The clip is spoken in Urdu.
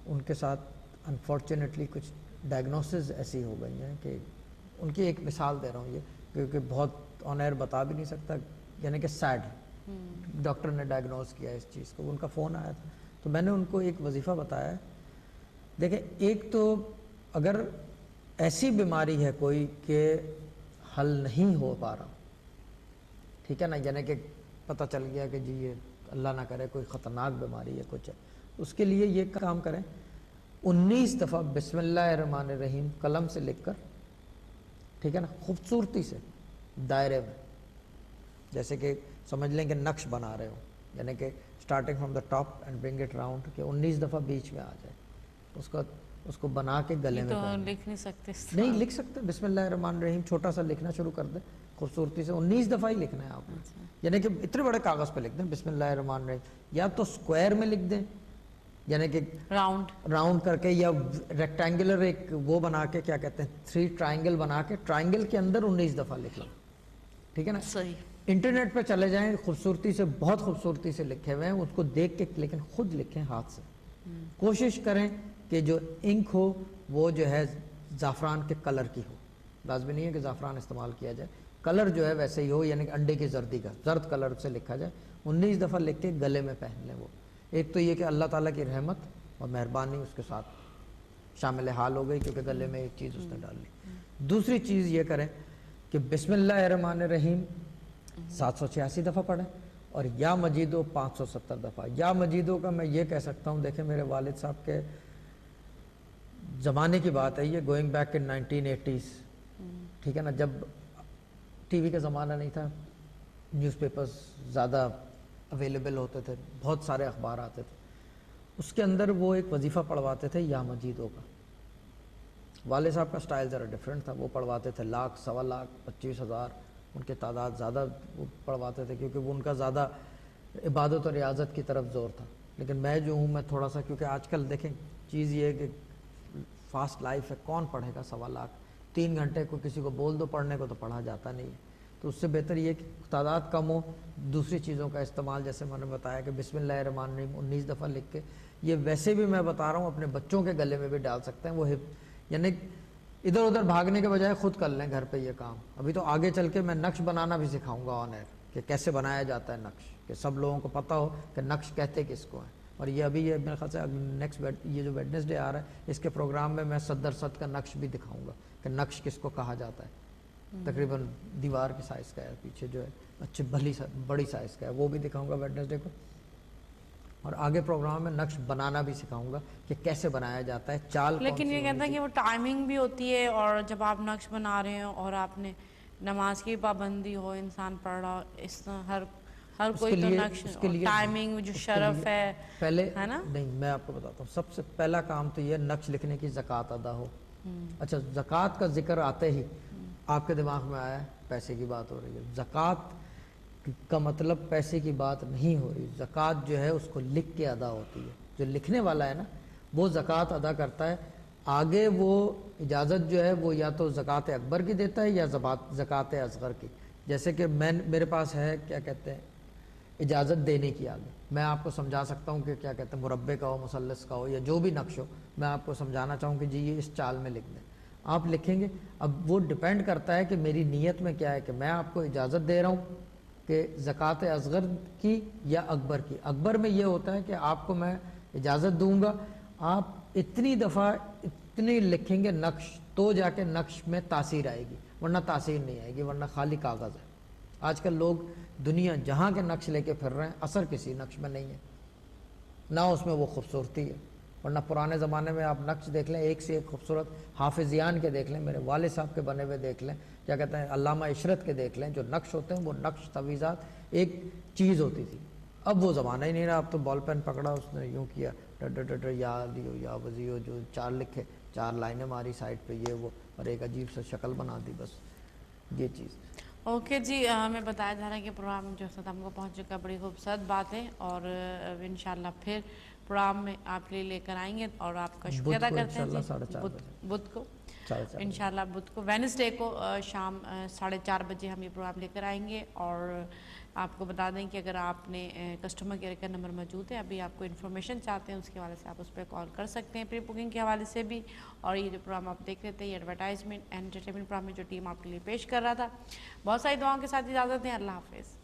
ان کے ساتھ انفارچونیٹلی کچھ ڈائگنوسز ایسی ہو گئی ہیں کہ ان کی ایک مثال دے رہا ہوں یہ، کیونکہ بہت آن ایئر بتا بھی نہیں سکتا، یعنی کہ سیڈ ڈاکٹر نے ڈائگنوز کیا اس چیز کو، ان کا فون آیا تھا تو میں نے ان کو ایک وظیفہ بتایا ہے. دیکھیں ایک تو اگر ایسی بیماری ہے کوئی کہ حل نہیں ہو پا رہا، ٹھیک ہے نا، یعنی کہ پتہ چل گیا کہ جی یہ اللہ نہ کرے کوئی خطرناک بیماری ہے کچھ ہے، اس کے لیے یہ کام کریں 19 دفعہ بسم اللہ الرحمن الرحیم قلم سے لکھ کر، ٹھیک ہے نا، خوبصورتی سے دائرے میں، جیسے کہ سمجھ لیں کہ نقش بنا رہے ہو، یعنی کہ starting from the top and bring it round, کہ 19 دفعہ بیچ میں آ جائے، اس کو بنا کے گلے میں پہن. لکھ نہیں سکتے؟ نہیں لکھ سکتے، بسم اللہ الرحمن الرحیم چھوٹا سا لکھنا شروع کر دیں خوبصورتی سے، 19 دفعہ ہی لکھنا ہے آپ نے، یعنی کہ اتنے بڑے کاغذ پہ لکھ دیں بسم اللہ الرحمن الرحیم، یا تو اسکوائر میں لکھ دیں، یعنی کہ راؤنڈ کر کے، یا ریکٹینگولر ایک وہ بنا کے، کیا کہتے ہیں 3 ٹرائنگل بنا کے، ٹرائنگل کے اندر 19 دفعہ لکھ لیں، ٹھیک ہے نا. صحیح. انٹرنیٹ پہ چلے جائیں، خوبصورتی سے، بہت خوبصورتی سے لکھے ہوئے ہیں، اس کو دیکھ کے لیکن خود لکھیں ہاتھ سے. کوشش کریں کہ جو انک ہو وہ جو ہے زعفران کے کلر کی ہو، لازمی نہیں ہے کہ زعفران استعمال کیا جائے، کلر جو ہے ویسے ہی ہو، یعنی کہ انڈے کی زردی کا زرد کلر سے لکھا جائے، 19 دفعہ لکھ کے گلے میں پہن لیں. وہ ایک تو یہ کہ اللہ تعالیٰ کی رحمت اور مہربانی اس کے ساتھ شامل حال ہو گئی، کیونکہ گلے میں ایک چیز اس نے ڈال لی. دوسری چیز یہ کریں کہ بسم اللہ الرحمن الرحیم 786 دفعہ پڑھیں، اور یا مجیدو 570 دفعہ. یا مجیدو کا میں یہ کہہ سکتا ہوں، دیکھیں میرے والد صاحب کے زمانے کی بات ہے یہ، گوئنگ بیک ان 1980s، ٹھیک ہے نا، جب ٹی وی کا زمانہ نہیں تھا، نیوز پیپرز زیادہ اویلیبل ہوتے تھے، بہت سارے اخبار آتے تھے، اس کے اندر وہ ایک وظیفہ پڑھواتے تھے یا مجیدوں کا. والد صاحب کا سٹائل ذرا ڈیفرنٹ تھا، وہ پڑھواتے تھے 1 لاکھ 1.25 لاکھ 25,000، ان کے تعداد زیادہ وہ پڑھواتے تھے، کیونکہ وہ ان کا زیادہ عبادت اور ریاضت کی طرف زور تھا. لیکن میں جو ہوں، میں تھوڑا سا، کیونکہ آج کل دیکھیں چیز یہ ہے کہ فاسٹ لائف ہے، کون پڑھے گا 1.25 لاکھ، 3 گھنٹے کو کسی کو بول دو پڑھنے کو تو پڑھا جاتا نہیں ہے. تو اس سے بہتر یہ کہ تعداد کم ہو، دوسری چیزوں کا استعمال، جیسے میں نے بتایا کہ بسم اللہ الرحمن الرحیم 19 دفعہ لکھ کے، یہ ویسے بھی میں بتا رہا ہوں اپنے بچوں کے گلے میں بھی ڈال سکتے ہیں، وہ یعنی ادھر ادھر بھاگنے کے بجائے خود کر لیں گھر پہ یہ کام. ابھی تو آگے چل کے میں نقش بنانا بھی سکھاؤں گا آن ایئر، کہ کیسے بنایا جاتا ہے نقش، کہ سب لوگوں کو پتہ ہو کہ نقش کہتے کس کو ہیں. اور یہ ابھی یہ میرے خیال سے نیکسٹ یہ جو ویڈنسڈے آ رہا ہے، اس کے پروگرام میں میں 100% کا نقش بھی دکھاؤں گا کہ نقش کس کو کہا جاتا ہے. تقریباً دیوار کی سائز کا ہے، پیچھے جو ہے اچھے بڑی سائز کا ہے، وہ بھی دکھاؤں گا ویڈنسڈے کو. اور آگے پروگرام میں نقش بنانا بھی سکھاؤں گا کہ کیسے بنایا جاتا ہے، چال. لیکن یہ کہتا ہے کہ وہ ٹائمنگ بھی ہوتی ہے، اور جب آپ نقش بنا رہے ہو اور آپ نے نماز کی پابندی ہو، انسان پڑھ رہا ہو، اس طرح ہر کوئی تو نقش، ٹائمنگ جو شرف ہے پہلے ہے نا. نہیں، میں آپ کو بتاتا ہوں، سب سے پہلا کام تو یہ نقش لکھنے کی زکوٰۃ ادا ہو. اچھا، زکوٰۃ کا ذکر آتے ہی آپ کے دماغ میں آیا پیسے کی بات ہو رہی ہے. زکوٰۃ کا مطلب پیسے کی بات نہیں ہو رہی، زکوٰۃ جو ہے اس کو لکھ کے ادا ہوتی ہے. جو لکھنے والا ہے نا وہ زکوٰۃ ادا کرتا ہے، آگے وہ اجازت جو ہے وہ یا تو زکوٰۃ اکبر کی دیتا ہے یا زکوٰۃ اصغر کی. جیسے کہ میرے پاس ہے کیا کہتے ہیں اجازت دینے کی، آگے میں آپ کو سمجھا سکتا ہوں کہ کیا کہتے ہیں مربع کا ہو، مثلث کا ہو، یا جو بھی نقش ہو، میں آپ کو سمجھانا چاہوں کہ جی یہ اس چال میں لکھ دیں، آپ لکھیں گے. اب وہ ڈیپینڈ کرتا ہے کہ میری نیت میں کیا ہے، کہ میں آپ کو اجازت دے رہا ہوں کہ زکوٰۃ اصغر کی یا اکبر کی. اکبر میں یہ ہوتا ہے کہ آپ کو میں اجازت دوں گا، آپ اتنی دفعہ اتنی لکھیں گے نقش تو جا کے نقش میں تاثیر آئے گی، ورنہ تاثیر نہیں آئے گی، ورنہ خالی کاغذ ہے. آج کل لوگ دنیا جہاں کے نقش لے کے پھر رہے ہیں، اثر کسی نقش میں نہیں ہے، نہ اس میں وہ خوبصورتی ہے. ورنہ پرانے زمانے میں آپ نقش دیکھ لیں، ایک سے ایک خوبصورت، حافظیان کے دیکھ لیں، میرے والد صاحب کے بنے ہوئے دیکھ لیں، کیا کہتے ہیں علامہ عشرت کے دیکھ لیں، جو نقش ہوتے ہیں وہ نقش تویزات ایک چیز ہوتی تھی. اب وہ زمانہ ہی نہیں رہا، اب تو بال پین پکڑا، اس نے یوں کیا یا لیو یا وزیو، جو 4 لکھے، 4 لائنیں ماری سائڈ پہ، یہ وہ، اور ایک عجیب سا شکل بنا دی، بس یہ چیز. اوکے جی، ہمیں بتایا جا رہا ہے کہ پروگرام جو ہے ہم کو پہنچ چکا، بڑی خوبصورت بات ہے، اور انشاءاللہ پھر پروگرام میں آپ لے کر آئیں گے، اور آپ کا شکریہ ادا کرتے ہیں جی بدھ کو. انشاءاللہ بدھ کو وینسڈے کو شام 4:30 بجے ہم یہ پروگرام لے کر آئیں گے. اور آپ کو بتا دیں کہ اگر آپ نے کسٹمر کیئر کا نمبر موجود ہے, ابھی آپ کو انفارمیشن چاہتے ہیں اس کے حوالے سے آپ اس پہ کال کر سکتے ہیں پری بکنگ کے حوالے سے بھی. اور یہ جو پروگرام آپ دیکھ رہے تھے, یہ ایڈورٹائزمنٹ انٹرٹینمنٹ پروگرام میں جو ٹیم آپ کے لیے پیش کر رہا تھا. بہت ساری دعاؤں کے ساتھ اجازت دیں. اللہ حافظ.